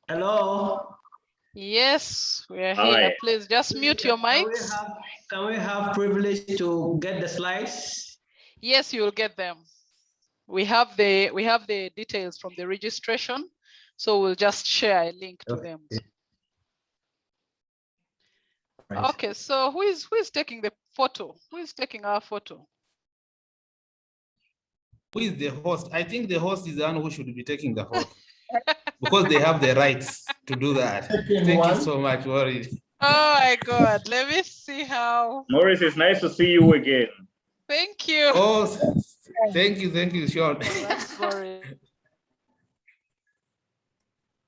Hello. Yes, we are Hi. here. Please just mute your mics. Can we have privilege to get the slides? Yes, you will get them. We have the details from the registration, so we'll just share a link to them. Right. Okay, so who is taking the photo? Who is taking our photo? Who is the host? I think the host is the one who should be taking the photo because they have the rights to do that. Thank you so much, Maureen. Oh my God, let me see how. Maurice, it's nice to see you again. Thank you. Oh, thank you, Sean. That's boring.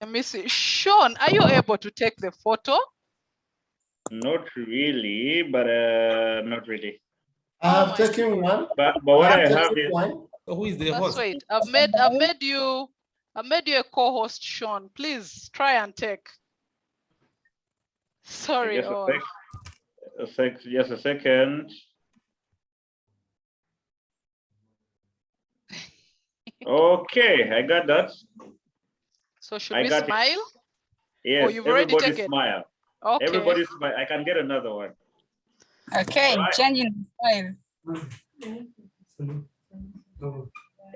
Let me see. Sean, are you able to take the photo? Not really, but not really. I have taken one. But what I have is one. So who is the host? Wait, I've made you a co-host, Sean. Please try and take. Sorry. Just a second. Okay, I got that. So should we smile? Yes, you've already everybody taken. smile. Okay. Everybody smile. I can get another one. Okay, right. Changing the file.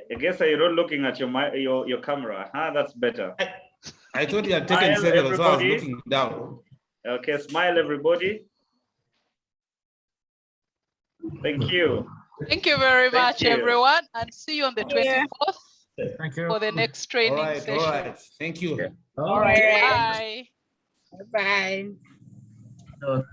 I guess you're not looking at your camera. Huh? That's better. I thought you had taken several, so I was looking down. Okay, smile everybody. Thank you. Thank you very much, everyone, and see you on the 24th. Thank you For the next training session. All right. Thank you. All right. Bye. Bye.